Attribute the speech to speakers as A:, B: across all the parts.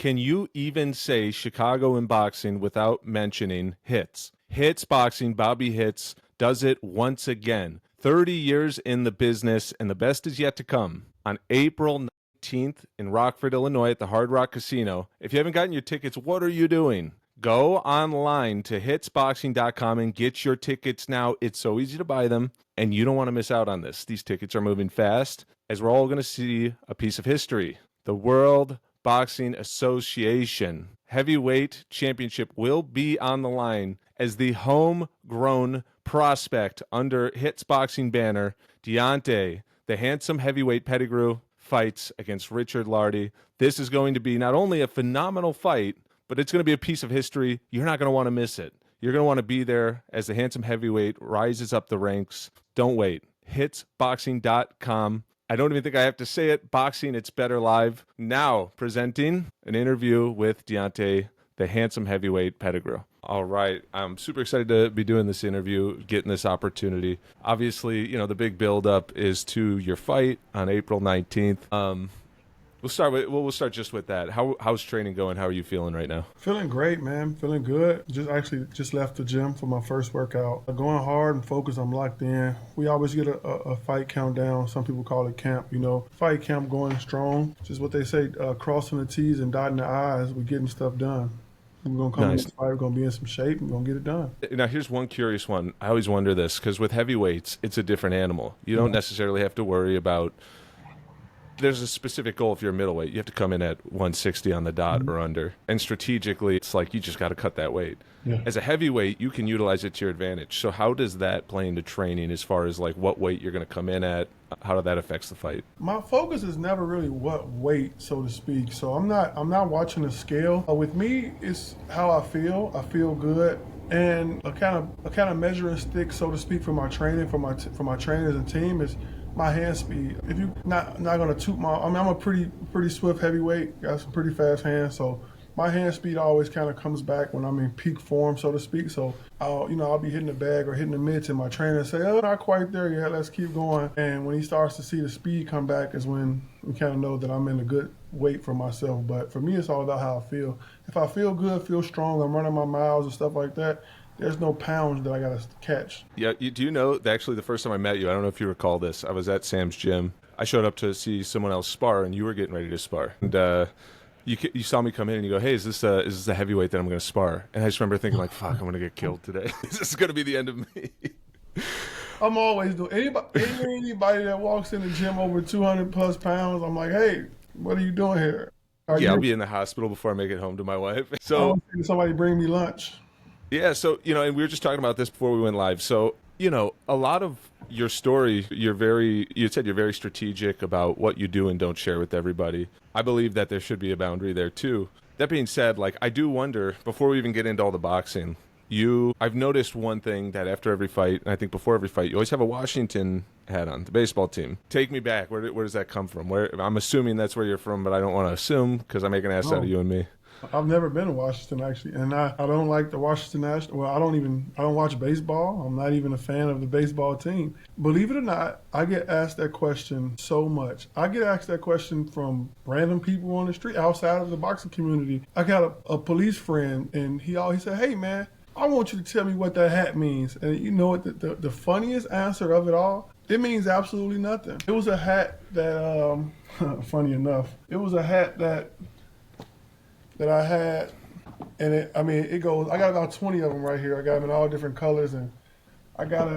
A: Can you even say Chicago in boxing without mentioning Hitz? Hitz Boxing, Bobby Hitz, does it once again. 30 years in the business, and the best is yet to come. On April 19th in Rockford, Illinois at the Hard Rock Casino. If you haven't gotten your tickets, what are you doing? Go online to hitzboxing.com and get your tickets now. It's so easy to buy them, and you don't want to miss out on this. These tickets are moving fast, as we're all going to see a piece of history. The World Boxing Association Heavyweight Championship will be on the line as the homegrown prospect under Hitz Boxing banner, Deontae, the handsome heavyweight Pettigrew, fights against Richard Lardy. This is going to be not only a phenomenal fight, but it's going to be a piece of history. You're not going to want to miss it. You're going to want to be there as the handsome heavyweight rises up the ranks. Don't wait. Hitzboxing.com. I don't even think I have to say it. Boxing, it's better live. Now presenting an interview with Deontae, the handsome heavyweight Pettigrew. All right. I'm super excited to be doing this interview, getting this opportunity. Obviously, you know, the big buildup is to your fight on April 19th. We'll start just with that. How's training going? How are you feeling right now?
B: Feeling great, man. Feeling good. Just left the gym for my first workout. Going hard and focused. I'm locked in. We always get a fight countdown. Some people call it camp. You know, fight camp going strong. Just what they say, crossing the T's and dotting the I's. We're getting stuff done. We're going to come in this fight. We're going to be in some shape. We're going to get it done.
A: Now, here's one curious one. I always wonder this because with heavyweights, it's a different animal. You don't necessarily have to worry about. There's a specific goal if you're a middleweight. You have to come in at 160 on the dot or under. And strategically, it's like you just got to cut that weight. Yeah. As a heavyweight, you can utilize it to your advantage. So how does that play into training as far as like what weight you're going to come in at? How that affects the fight?
B: My focus is never really what weight, so to speak. So I'm not watching the scale. With me, it's how I feel. I feel good. And a kind of measuring stick, so to speak, for my training, for my trainers and team is my hand speed. If you're not gonna toot I'm a pretty swift heavyweight, got some pretty fast hands, so my hand speed always kind of comes back when I'm in peak form, so to speak. So I'll be hitting the bag or hitting the mitts, and my trainer say, "Oh, not quite there yet. Let's keep going." And when he starts to see the speed come back, is when we kind of know that I'm in a good weight for myself. But for me, it's all about how I feel. If I feel good, feel strong, I'm running my miles and stuff like that, there's no pounds that I got to catch. Yeah,
A: do you know, actually the first time I met you, I don't know if you recall this, I was at Sam's gym. I showed up to see someone else spar, and you were getting ready to spar. And you saw me come in, and you go, "Hey, is this a heavyweight that I'm going to spar?" And I just remember thinking, like, fuck, I'm going to get killed today. This is going to be the end of me.
B: I'm always doing anybody that walks in the gym over 200 plus pounds, I'm like, "Hey, what are you doing here?"
A: I'll be in the hospital before I make it home to my wife. So
B: somebody bring me lunch.
A: Yeah, so, and we were just talking about this before we went live. So, a lot of your story, you said you're very strategic about what you do and don't share with everybody. I believe that there should be a boundary there too. That being said, like, I do wonder, before we even get into all the boxing, I've noticed one thing, that after every fight, and I think before every fight, you always have a Washington hat on, the baseball team. Take me back. Where does that come from? I'm assuming that's where you're from, but I don't want to assume because I make an ass out of you and me.
B: I've never been to Washington, actually, and I don't like the Washington National. Well, I don't watch baseball. I'm not even a fan of the baseball team. Believe it or not, I get asked that question so much. I get asked that question from random people on the street outside of the boxing community. I got a police friend, and he said, "Hey, man, I want you to tell me what that hat means." And you know what? The funniest answer of it all, it means absolutely nothing. It was a hat that, funny enough, it was a hat that I had, and it goes, I got about 20 of them right here. I got them in all different colors, and I got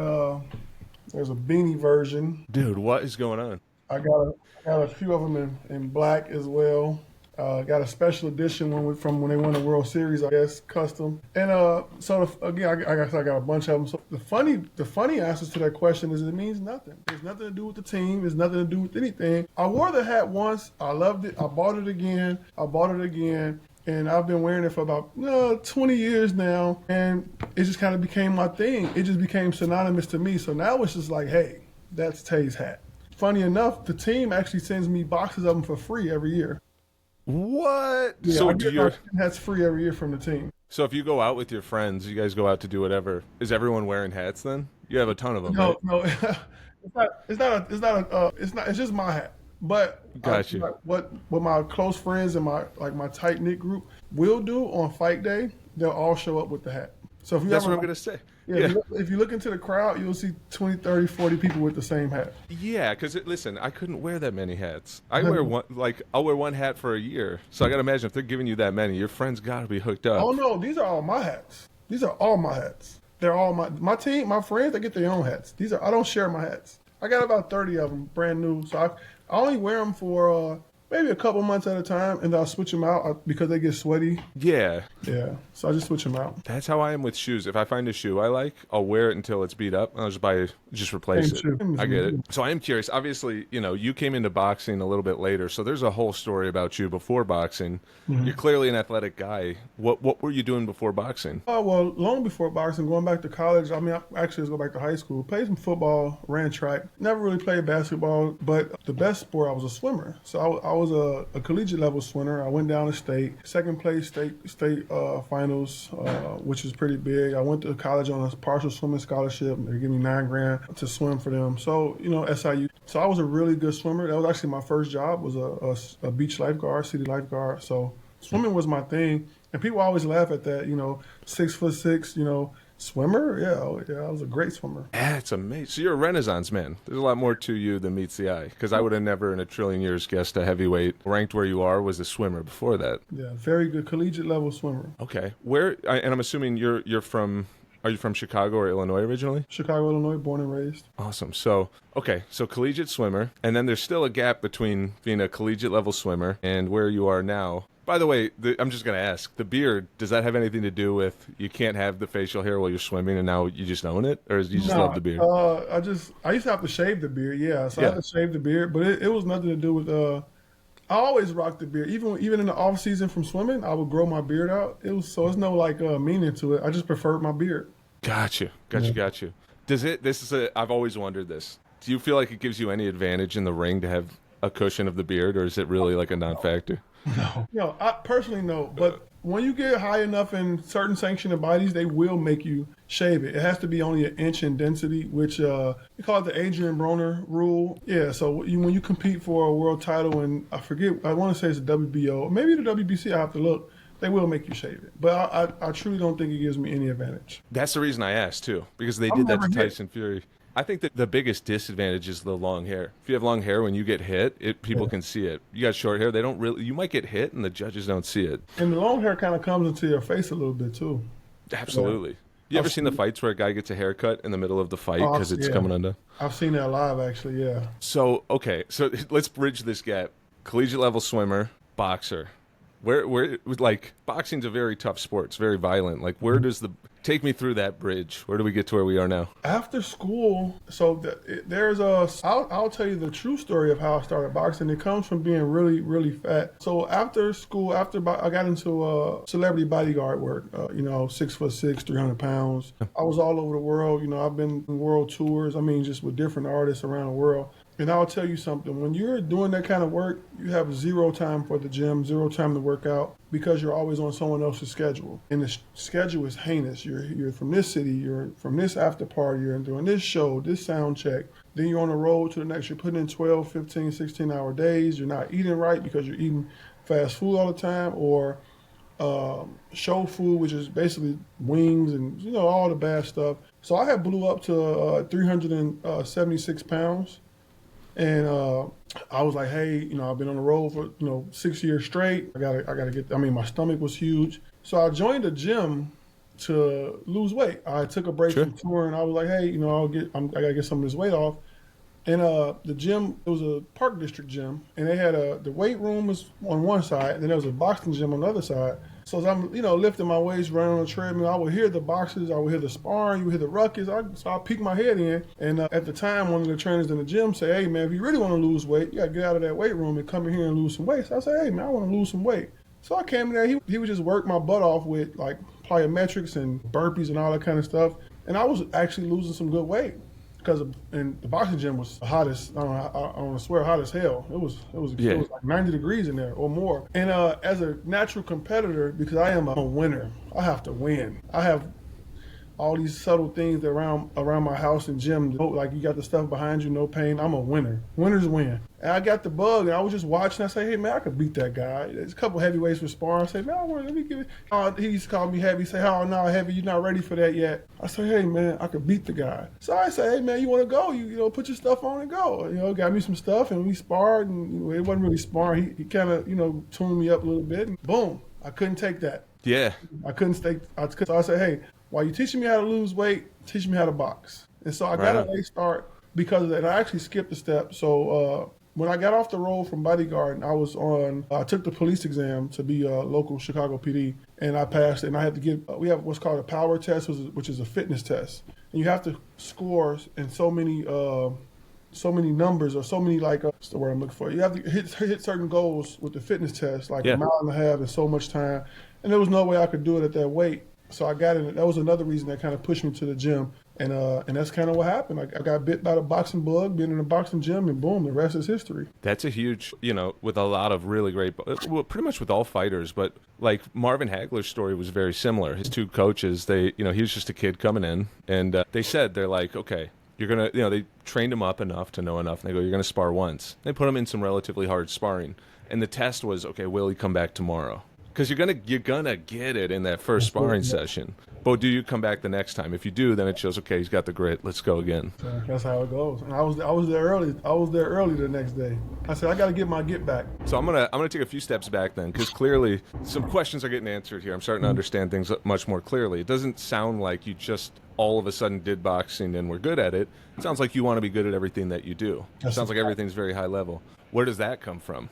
B: there's a beanie version.
A: Dude, what is going on?
B: I got a few of them in black as well. Got a special edition from when they won the World Series, I guess, custom. And again, I guess I got a bunch of them. So the funny answers to that question is it means nothing. There's nothing to do with the team. There's nothing to do with anything. I wore the hat once. I loved it. I bought it again. And I've been wearing it for about 20 years now. And it just kind of became my thing. It just became synonymous to me. So now it's just like, hey, that's Tay's hat. Funny enough, the team actually sends me boxes of them for free every year.
A: What?
B: Yeah, so hats free every year from the team.
A: So if you go out with your friends, you guys go out to do whatever, is everyone wearing hats then? You have a ton of them, right?
B: No, it's just my hat. But
A: Got you.
B: what my close friends and my tight knit group will do on fight day, they'll all show up with the hat. So if you
A: That's
B: ever,
A: what I'm gonna say.
B: yeah,
A: Yeah.
B: if you look into the crowd, you'll see 20, 30, 40 people with the same hat.
A: Yeah, because listen, I couldn't wear that many hats. I wear one, like I'll wear one hat for a year. So I gotta imagine if they're giving you that many, your friends gotta be hooked up.
B: Oh no, these are all my hats. These are all my hats. They're all my team, my friends. They get their own hats. I don't share my hats. I got about 30 of them, brand new. So I only wear them for maybe a couple months at a time, and I'll switch them out because they get sweaty.
A: Yeah,
B: Yeah, so I just switch them out.
A: that's how I am with shoes. If I find a shoe I like, I'll wear it until it's beat up, and I'll just replace
B: Same
A: it.
B: shoe.
A: I get it. So I am curious. Obviously, you came into boxing a little bit later, so there's a whole story about you before boxing. You're clearly an athletic guy. What were you doing before boxing?
B: Oh, well, long before boxing, going back to college, I mean, I actually was going back to high school, played some football, ran track, never really played basketball, but the best sport, I was a swimmer. So I was a collegiate level swimmer. I went down to state, second place state finals, which was pretty big. I went to college on a partial swimming scholarship. They gave me $9,000 to swim for them. So, SIU. So I was a really good swimmer. That was actually my first job, was a beach lifeguard, city lifeguard. So swimming was my thing. And people always laugh at that, 6'6", swimmer. Yeah, I was a great swimmer.
A: That's amazing. So you're a Renaissance man. There's a lot more to you than meets the eye. Because I would have never in a trillion years guessed a heavyweight ranked where you are was a swimmer before that.
B: Yeah, very good collegiate level swimmer.
A: Okay. And I'm assuming you're from. Are you from Chicago or Illinois originally?
B: Chicago, Illinois, born and raised.
A: Awesome. So collegiate swimmer, and then there's still a gap between being a collegiate level swimmer and where you are now. By the way, I'm just going to ask, the beard, does that have anything to do with you can't have the facial hair while you're swimming and now you just own it? Or you just love the beard?
B: I used to have to shave the beard, yeah. So I had to shave the beard, but it was nothing to do with, I always rocked the beard. Even in the off season from swimming, I would grow my beard out. It's no meaning to it. I just preferred my beard.
A: Got you. I've always wondered this. Do you feel like it gives you any advantage in the ring to have a cushion of the beard, or is it really like a non-factor?
B: No. I personally no, but when you get high enough in certain sanctioned bodies, they will make you shave it. It has to be only an inch in density, which we call it the Adrian Broner rule. Yeah, so when you compete for a world title, and I want to say it's the WBO, maybe the WBC, I have to look, they will make you shave it. But I truly don't think it gives me any advantage.
A: That's the reason I asked, too, because they did that to Tyson Fury. I think that the biggest disadvantage is the long hair. If you have long hair, when you get hit, people can see it. You got short hair, you might get hit and the judges don't see it.
B: And the long hair kind of comes into your face a little bit too.
A: Absolutely. You ever seen the fights where a guy gets a haircut in the middle of the fight because it's coming undone?
B: I've seen that live, actually, yeah.
A: So let's bridge this gap. Collegiate level swimmer, boxer. Where like boxing's a very tough sport. It's very violent. Like take me through that bridge. Where do we get to where we are now?
B: After school, I'll tell you the true story of how I started boxing. It comes from being really, really fat. So after school, I got into celebrity bodyguard work, 6'6", 300 pounds. I was all over the world. I've been on world tours. I mean, just with different artists around the world. And I'll tell you something, when you're doing that kind of work, you have zero time for the gym, zero time to work out because you're always on someone else's schedule. And the schedule is heinous. You're from this city, you're from this after party, you're doing this show, this sound check. Then you're on the road to the next, you're putting in 12, 15, 16-hour days. You're not eating right because you're eating fast food all the time or show food, which is basically wings and, all the bad stuff. So I had blew up to 376 pounds. And I was like, hey, I've been on the road for 6 years straight. I gotta get. My stomach was huge, so I joined a gym to lose weight. I took a break from touring. I was like, hey, I gotta get some of this weight off. And the gym, it was a Park District gym, and they had the weight room was on one side, and then there was a boxing gym on the other side. So as I'm, lifting my weights, running on the treadmill, I would hear the boxes, I would hear the sparring, you would hear the ruckus. So I peek my head in, and at the time, one of the trainers in the gym said, hey, man, if you really want to lose weight, you got to get out of that weight room and come in here and lose some weight. So I said, hey, man, I want to lose some weight. So I came in there, he would just work my butt off with, like, plyometrics and burpees and all that kind of stuff. And I was actually losing some good weight. And the boxing gym was hot as, I want to swear, hot as hell. It was like 90 degrees in there or more. And as a natural competitor, because I am a winner, I have to win. I have all these subtle things around my house and gym. Like you got the stuff behind you, no pain. I'm a winner. Winners win. And I got the bug, and I was just watching. I say, hey man, I could beat that guy. There's a couple heavyweights for sparring. I say, man, let me give it. He used to call me heavy. Say, oh no, heavy, you're not ready for that yet. I say, hey man, I could beat the guy. So I say, hey man, you want to go? You know, put your stuff on and go. You know, got me some stuff, and we sparred. And you know, it wasn't really sparring. He kind of, you know, tuned me up a little bit, and boom, I couldn't take that.
A: Yeah.
B: I couldn't stay. So I said, hey, while you teaching me how to lose weight, teach me how to box. And so I got a late start because of that. And I actually skipped a step. So when I got off the road from bodyguard, I took the police exam to be a local Chicago PD, and I passed it. And I had to get, we have what's called a power test, which is a fitness test. And you have to score in so many numbers, or so many, like, what's the word I'm looking for? You have to hit certain goals with the fitness test, like a mile and a half in so much time. And there was no way I could do it at that weight. So I got in. That was another reason that kind of pushed me to the gym. And that's kind of what happened. I got bit by the boxing bug, been in the boxing gym, and boom, the rest is history.
A: That's a huge, you know, with a lot of really great, well, pretty much with all fighters, but like Marvin Hagler's story was very similar. His two coaches, he was just a kid coming in, and they said, they're like, okay, you're going to, they trained him up enough to know enough, and they go, you're going to spar once. They put him in some relatively hard sparring, and the test was, okay, will he come back tomorrow? Because you're gonna get it in that first sparring session. But do you come back the next time? If you do, then it shows, okay, he's got the grit. Let's go again.
B: That's how it goes. And I was there early. I was there early the next day. I said, I got to get my get back.
A: So I'm gonna take a few steps back then, because clearly some questions are getting answered here. I'm starting to understand things much more clearly. It doesn't sound like you just all of a sudden did boxing and were good at it. It sounds like you want to be good at everything that you do. It sounds like everything's very high level. Where does that come from?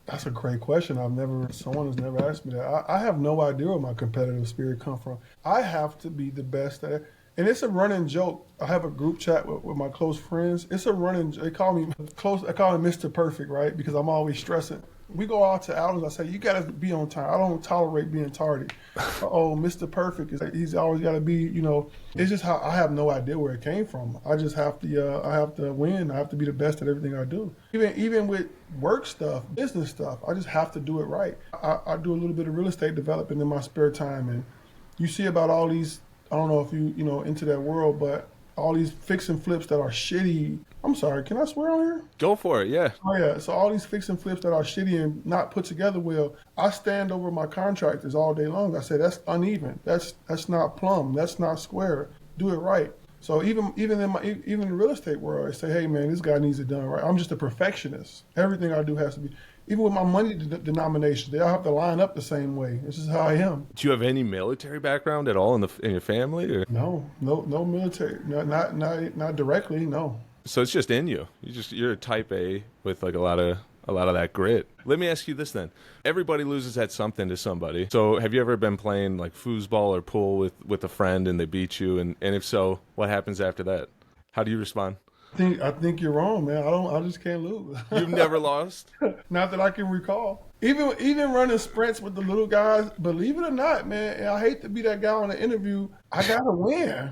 B: That's a great question. Someone has never asked me that. I have no idea where my competitive spirit come from. I have to be the best at it. And it's a running joke. I have a group chat with my close friends. It's a running, they call me Mr. Perfect, right? Because I'm always stressing. We go out to outings, I say, you got to be on time. I don't tolerate being tardy. Mr. Perfect, he's always got to be, it's just how I have no idea where it came from. I just have to win. I have to be the best at everything I do. Even with work stuff, business stuff, I just have to do it right. I do a little bit of real estate development in my spare time, and you see about all these, I don't know if you into that world, but all these fix and flips that are shitty. I'm sorry, can I swear on here?
A: Go for it, yeah.
B: Oh yeah, so all these fix and flips that are shitty and not put together well, I stand over my contractors all day long. I say, that's uneven. That's not plumb. That's not square. Do it right. So even in the real estate world, I say, hey man, this guy needs it done right. I'm just a perfectionist. Everything I do has to be. Even with my money denominations, they all have to line up the same way. This is how I am.
A: Do you have any military background at all in your family? Or?
B: No military. Not directly. No.
A: So it's just in you. You're a type A with like a lot of that grit. Let me ask you this then. Everybody loses at something to somebody. So have you ever been playing like foosball or pool with a friend and they beat you? And if so, what happens after that? How do you respond?
B: I think you're wrong, man. I just can't lose.
A: You've never lost?
B: Not that I can recall. Even running sprints with the little guys, believe it or not, man, and I hate to be that guy on the interview, I gotta win.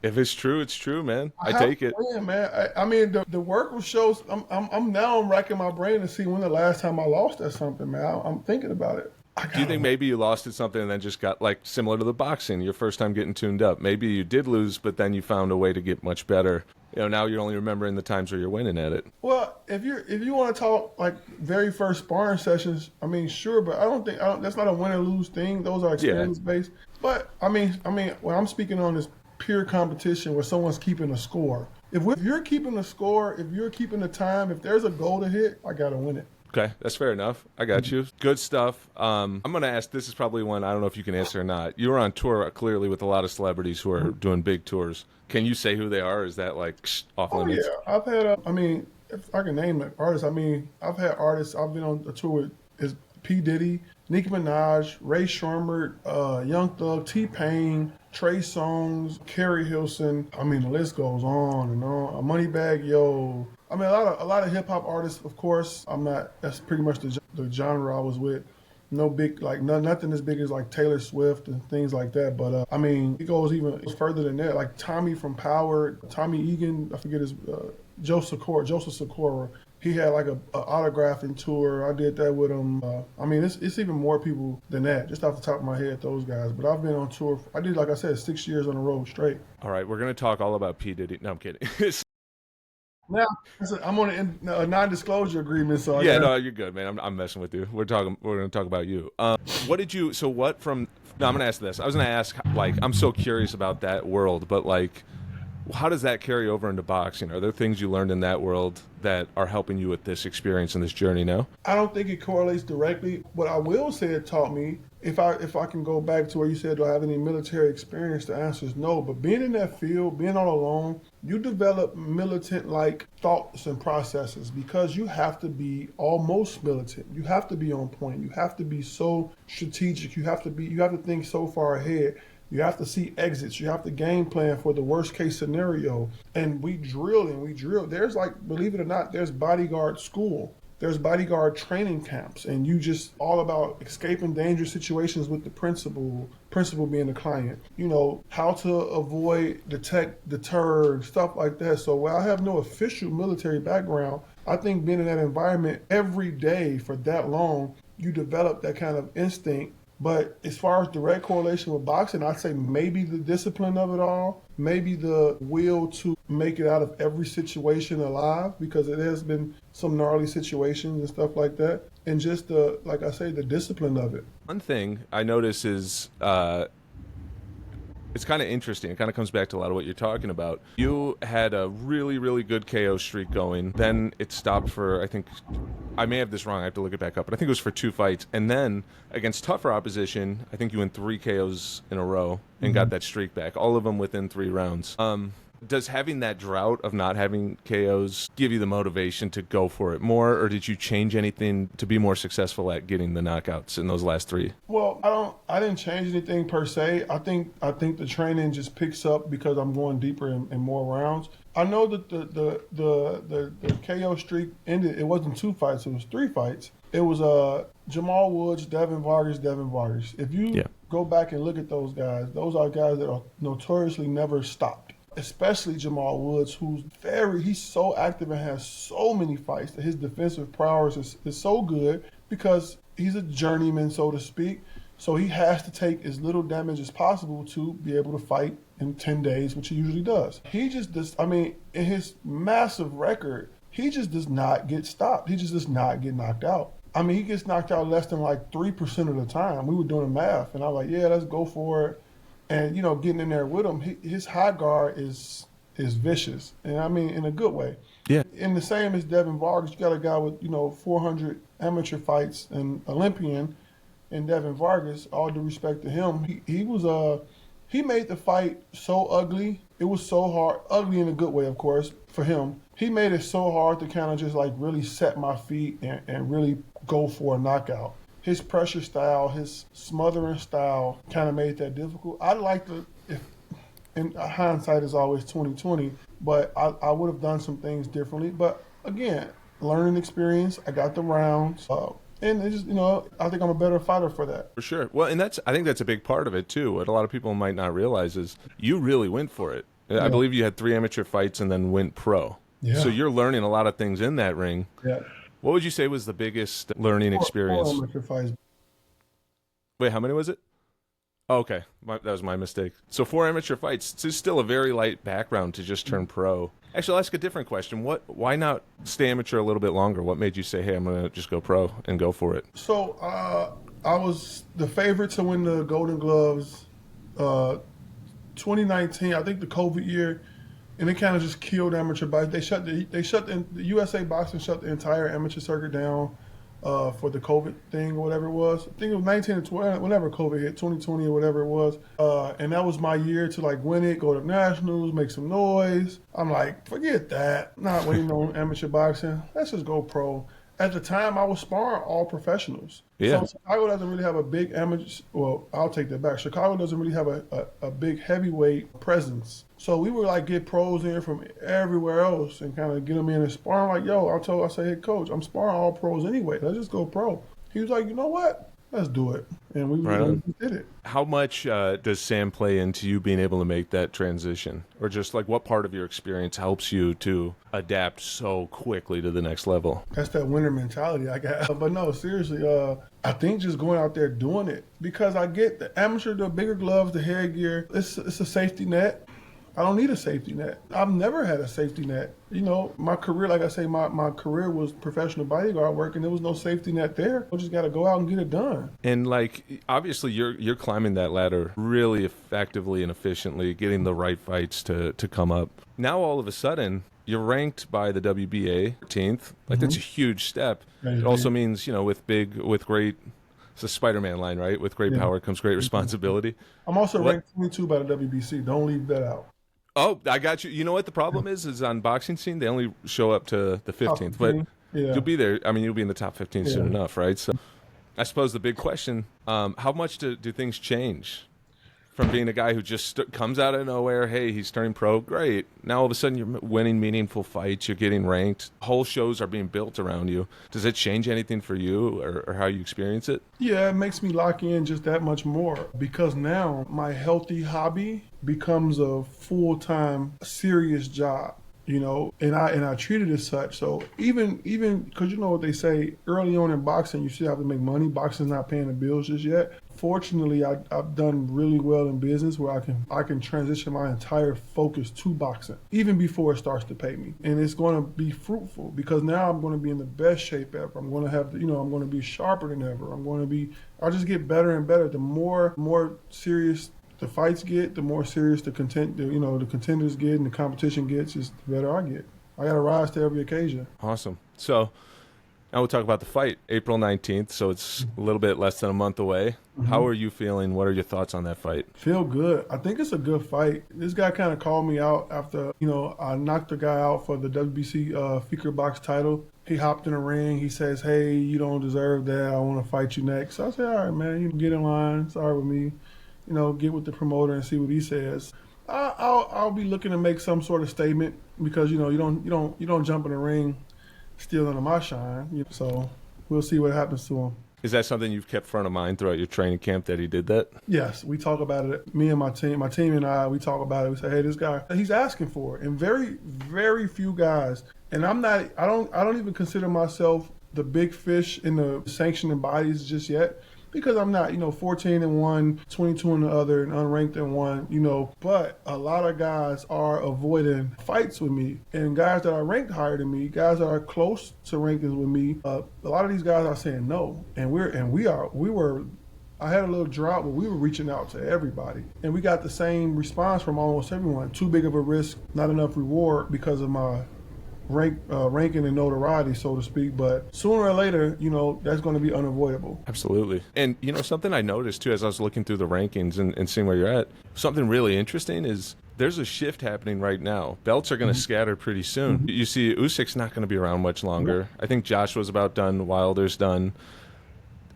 A: If it's true, it's true, man. I take it.
B: Win, man. I mean, the work shows. I'm racking my brain to see when the last time I lost at something, man. I'm thinking about it.
A: Do you think maybe you lost at something and then just got like similar to the boxing, your first time getting tuned up? Maybe you did lose, but then you found a way to get much better. Now you're only remembering the times where you're winning at it. Well,
B: if you want to talk like very first sparring sessions, I mean, sure, but I don't think that's not a win or lose thing. Those are experience based. But I mean, when I'm speaking on this pure competition where someone's keeping a score. If you're keeping a score, if you're keeping the time, if there's a goal to hit, I gotta win it.
A: Okay, that's fair enough. I got you. Good stuff. I'm going to ask, this is probably one, I don't know if you can answer or not. You were on tour clearly with a lot of celebrities who are doing big tours. Can you say who they are? Is that like off limits?
B: Yeah, I've had, if I can name the artists, I've had artists, I've been on a tour with P. Diddy, Nicki Minaj, Ray Sherman, Young Thug, T-Pain, Trey Songz, Carrie Hilson. The list goes on and on. Moneybagg Yo. A lot of hip hop artists, of course. That's pretty much the genre I was with. No big, nothing as big as like Taylor Swift and things like that. But it goes even further than that. Like Tommy from Power, Tommy Egan, I forget his, Joseph Sikora. He had like a autographing tour. I did that with him. I mean, it's even more people than that, just off the top of my head, those guys. But I've been on tour. I did, like I said, 6 years on the road straight.
A: All right, we're going to talk all about P. Diddy. No, I'm kidding.
B: Now, I'm on a non-disclosure agreement, so
A: Yeah, no, you're good, man. I'm messing with you. We're going to talk about you. What did you? So what from? No, I'm going to ask this. I was going to ask, like, I'm so curious about that world, but like, how does that carry over into boxing? Are there things you learned in that world that are helping you with this experience and this journey now?
B: I don't think it correlates directly. What I will say it taught me, if I can go back to where you said, do I have any military experience? The answer is no. But being in that field, being all alone, you develop militant-like thoughts and processes because you have to be almost militant. You have to be on point. You have to be so strategic. You have to think so far ahead. You have to see exits. You have to game plan for the worst case scenario. And we drill and we drill. There's like, believe it or not, there's bodyguard school. There's bodyguard training camps. And you just all about escaping dangerous situations with the principal being the client. You know, how to avoid, detect, deter, stuff like that. So while I have no official military background, I think being in that environment every day for that long, you develop that kind of instinct. But as far as direct correlation with boxing, I'd say maybe the discipline of it all, maybe the will to make it out of every situation alive, because it has been some gnarly situations and stuff like that. And just like I say, the discipline of it.
A: One thing I notice is it's kind of interesting. It kind of comes back to a lot of what you're talking about. You had a really, really good KO streak going. Then it stopped for, I think, I may have this wrong. I have to look it back up. But I think it was for 2 fights. And then against tougher opposition, I think you went 3 KOs in a row and got that streak back. All of them within 3 rounds. Does having that drought of not having KOs give you the motivation to go for it more, or did you change anything to be more successful at getting the knockouts in those last 3?
B: Well, I didn't change anything per se. I think the training just picks up because I'm going deeper in more rounds. I know that the KO streak ended. It wasn't 2 fights. It was 3 fights. It was Jamal Woods, Devin Vargas. If you go back and look at those guys are guys that are notoriously never stopped. Especially Jamal Woods, he's so active and has so many fights that his defensive prowess is so good because he's a journeyman, so to speak. So he has to take as little damage as possible to be able to fight in 10 days, which he usually does. He just does, in his massive record, he just does not get stopped. He just does not get knocked out. He gets knocked out less than like 3% of the time. We were doing the math, and I was like, yeah, let's go for it. And, getting in there with him, his high guard is vicious. And in a good way.
A: Yeah.
B: And the same as Devin Vargas, you got a guy with, 400 amateur fights and Olympian, and Devin Vargas, all due respect to him, he made the fight so ugly. It was so hard, ugly in a good way, of course, for him. He made it so hard to kind of just like really set my feet and really go for a knockout. His pressure style, his smothering style kind of made that difficult. I'd like to, and hindsight is always 20/20, but I would have done some things differently. But again, learning experience, I got the rounds, and it just, I think I'm a better fighter for that.
A: For sure. Well, and I think that's a big part of it too. What a lot of people might not realize is you really went for it. I believe you had 3 amateur fights and then went pro. Yeah. So you're learning a lot of things in that ring. Yeah. What would you say was the biggest learning experience?
B: 4 amateur fights.
A: Wait, how many was it? Oh, okay, that was my mistake. So 4 amateur fights. It's still a very light background to just turn pro. Actually, I'll ask a different question. Why not stay amateur a little bit longer? What made you say, hey, I'm going to just go pro and go for it?
B: So I was the favorite to win the Golden Gloves 2019, I think the COVID year. And it kind of just killed amateur boxing. The USA Boxing shut the entire amateur circuit down for the COVID thing or whatever it was. I think it was 19 or 20, whenever COVID hit, 2020 or whatever it was. And that was my year to like win it, go to nationals, make some noise. I'm like, forget that. Not waiting on amateur boxing. Let's just go pro. At the time, I was sparring all professionals. Yeah. So Chicago doesn't really have a big amateur. Well, I'll take that back. Chicago doesn't really have a big heavyweight presence. So we would like get pros in from everywhere else and kind of get them in and spar. I'm like, yo, I said, hey, coach, I'm sparring all pros anyway. Let's just go pro. He was like, you know what? let's do it. And we
A: Right on.
B: did it.
A: How much does Sam play into you being able to make that transition? Or just like what part of your experience helps you to adapt so quickly to the next level?
B: That's that winner mentality I got. But no, seriously, I think just going out there doing it, because I get the amateur, the bigger gloves, the headgear, it's a safety net. I don't need a safety net. I've never had a safety net. You know, my career, like I say, my career was professional bodyguard work, and there was no safety net there. I just got to go out and get it done.
A: And like, obviously, you're climbing that ladder really effectively and efficiently, getting the right fights to come up. Now, all of a sudden, you're ranked by the WBA 13th. Like, that's a huge step. It also means, you know, with great, it's a Spider-Man line, right? With great power comes great responsibility.
B: I'm also ranked 22 by the WBC. Don't leave that out.
A: Oh, I got you. You know what the problem is on Boxing Scene, they only show up to the 15th. But you'll be there. I mean, you'll be in the top 15 soon enough, right? So I suppose the big question, how much do things change from being a guy who just comes out of nowhere? Hey, he's turning pro. Great. Now all of a sudden you're winning meaningful fights. You're getting ranked. Whole shows are being built around you. Does it change anything for you or how you experience it?
B: Yeah, it makes me lock in just that much more, because now my healthy hobby becomes a full-time serious job. You know, and I treat it as such. So even because you know what they say, early on in boxing, you still have to make money. Boxing's not paying the bills just yet. Fortunately, I've done really well in business where I can transition my entire focus to boxing even before it starts to pay me, and it's going to be fruitful because now I'm going to be in the best shape ever. I'm going to have, I'm going to be sharper than ever. I'll just get better and better. The more serious the fights get, the more serious the contenders get and the competition gets, just the better I get. I got to rise to every occasion.
A: Awesome. So now we'll talk about the fight, April 19th. So it's a little bit less than a month away. How are you feeling? What are your thoughts on that fight?
B: Feel good. I think it's a good fight. This guy kind of called me out after, I knocked the guy out for the WBC Feature Box title. He hopped in the ring. He says, "Hey, you don't deserve that. I want to fight you next." So I said, "All right, man, you can get in line. Sorry with me. Get with the promoter and see what he says." I'll be looking to make some sort of statement because you don't jump in the ring still under my shine. So we'll see what happens to him.
A: Is that something you've kept front of mind throughout your training camp that he did that?
B: Yes, we talk about it. Me and my team and I, we talk about it. We say, "Hey, this guy, he's asking for it," and very, very few guys. And I don't even consider myself the big fish in the sanctioning bodies just yet. Because I'm not, 14 in one, 22 in the other, and unranked in one, But a lot of guys are avoiding fights with me. And guys that are ranked higher than me, guys that are close to rankings with me, a lot of these guys are saying no. And I had a little drought, but we were reaching out to everybody. And we got the same response from almost everyone. Too big of a risk, not enough reward because of my ranking and notoriety, so to speak. But sooner or later, that's going to be unavoidable.
A: Absolutely. And, something I noticed, too, as I was looking through the rankings and seeing where you're at, something really interesting is there's a shift happening right now. Belts are going to scatter pretty soon. You see Usyk's not going to be around much longer. I think Joshua's about done. Wilder's done.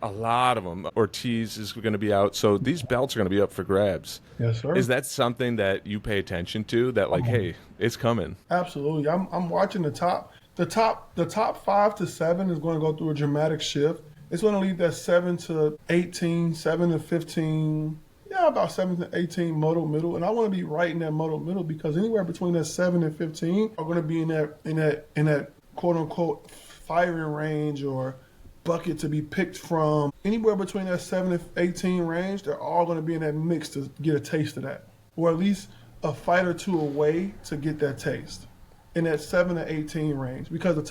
A: A lot of them. Ortiz is going to be out. So these belts are going to be up for grabs.
B: Yes, sir.
A: Is that something that you pay attention to? That hey, it's coming?
B: Absolutely. I'm watching the top 5 to 7 is going to go through a dramatic shift. It's going to lead that 7 to 18, 7 to 15. Yeah, about 7 to 18 middle, and I want to be right in that middle because anywhere between that 7 and 15 are going to be in that quote unquote firing range or bucket to be picked from. Anywhere between that 7 and 18 range, they're all going to be in that mix to get a taste of that, or at least a fight or two away to get that taste in that 7 to 18 range. Because the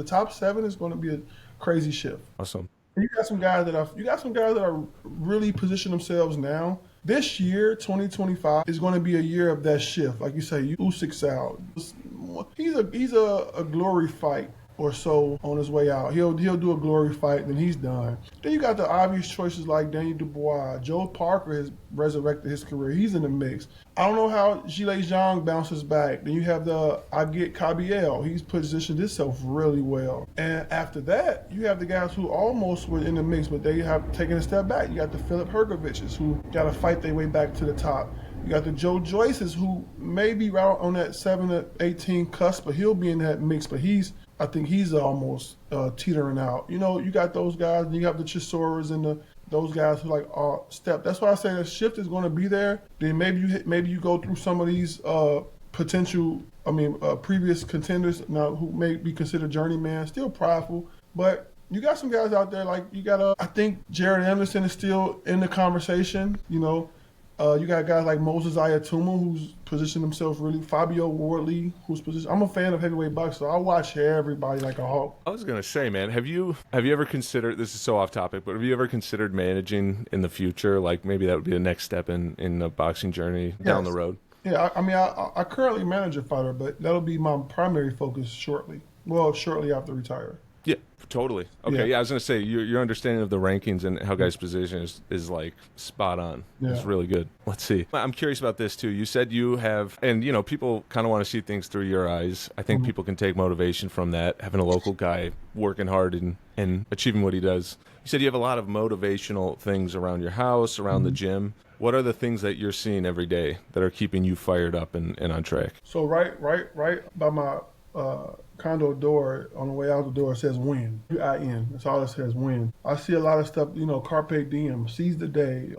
B: top 7 is going to be a crazy shift.
A: Awesome.
B: You got some guys that are really positioning themselves now. This year, 2025, is going to be a year of that shift. Like you say, Usyk's out. He's a glory fight or so on his way out. He'll do a glory fight, then he's done. Then you got the obvious choices like Daniel Dubois. Joe Parker has resurrected his career. He's in the mix. I don't know how Zhilei Zhang bounces back. Then you have Kabiel. He's positioned himself really well. And after that, you have the guys who almost were in the mix, but they have taken a step back. You got the Philip Hergoviches who got to fight their way back to the top. You got the Joe Joyces who may be right on that 7 to 18 cusp, but he'll be in that mix. But I think he's almost teetering out. You got those guys, and you have the Chisoras and those guys who like are step. That's why I say the shift is going to be there. Then maybe you go through some of these potential, previous contenders now who may be considered journeyman, still prideful, but you got some guys out there like you got I think Jared Anderson is still in the conversation. You got guys like Moses Ayatuma who's positioned himself really. Fabio Wardley who's positioned. I'm a fan of heavyweight boxing, so I watch everybody like a hawk.
A: I was gonna say, man, have you ever considered? This is so off topic, but have you ever considered managing in the future? Like maybe that would be the next step in the boxing journey down the road.
B: Yeah, I currently manage a fighter, but that'll be my primary focus shortly. Well, shortly after retire.
A: Yeah, totally. Okay, yeah, I was going to say, your understanding of the rankings and how guys' position is like spot on. Yeah. It's really good. Let's see. I'm curious about this, too. You said you have, and, people kind of want to see things through your eyes. I think people can take motivation from that, having a local guy working hard and achieving what he does. You said you have a lot of motivational things around your house, around the gym. What are the things that you're seeing every day that are keeping you fired up and on track?
B: So right by my condo door, on the way out the door, it says win. W-I-N. That's all it says, win. I see a lot of stuff, carpe diem, seize the day,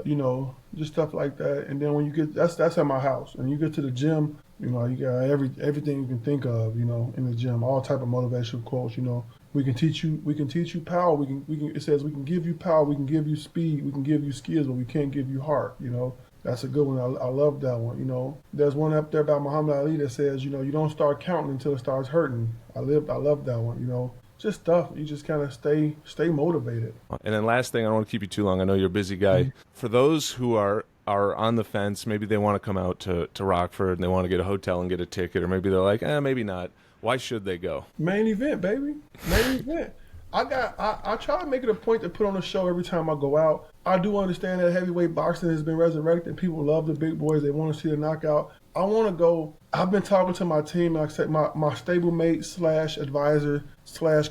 B: just stuff like that. And then when you get, that's at my house. And you get to the gym, you got everything you can think of, in the gym, all type of motivational quotes, We can teach you power. We can. It says we can give you power. We can give you speed. We can give you skills, but we can't give you heart. That's a good one. I love that one. There's one up there about Muhammad Ali that says, you don't start counting until it starts hurting. I love that one. Just stuff. You just kind of stay motivated.
A: And then last thing, I don't want to keep you too long. I know you're a busy guy. For those who are on the fence, maybe they want to come out to Rockford and they want to get a hotel and get a ticket, or maybe they're like, maybe not. Why should they go?
B: Main event, baby. Main event. I try to make it a point to put on a show every time I go out. I do understand that heavyweight boxing has been resurrected. People love the big boys. They want to see the knockout. I want to go. I've been talking to my team, like I said, my stablemate / advisor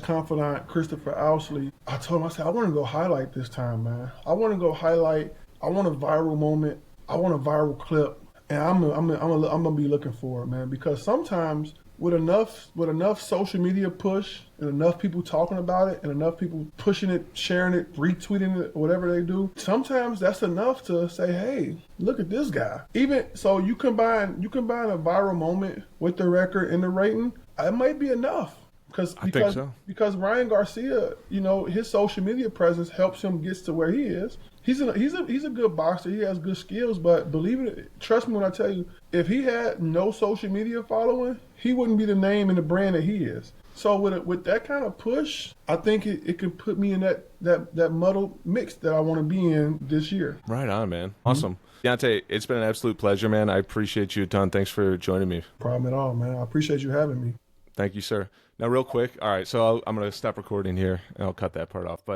B: / confidant, Christopher Owsley. I told him, I said, I want to go highlight this time, man. I want to go highlight. I want a viral moment. I want a viral clip. And I'm gonna be looking for it, man, because sometimes with enough social media push and enough people talking about it and enough people pushing it, sharing it, retweeting it, whatever they do, sometimes that's enough to say, hey, look at this guy. Even so, you combine a viral moment with the record and the rating, it might be enough. Because Ryan Garcia, his social media presence helps him get to where he is. He's a good boxer. He has good skills, but trust me when I tell you, if he had no social media following, he wouldn't be the name and the brand that he is. So with that kind of push, I think it could put me in that muddled mix that I want to be in this year.
A: Right on, man. Awesome. Deontae, it's been an absolute pleasure, man. I appreciate you a ton. Thanks for joining me.
B: No problem at all, man. I appreciate you having me.
A: Thank you, sir. Now, real quick. All right, so I'm going to stop recording here, and I'll cut that part off. But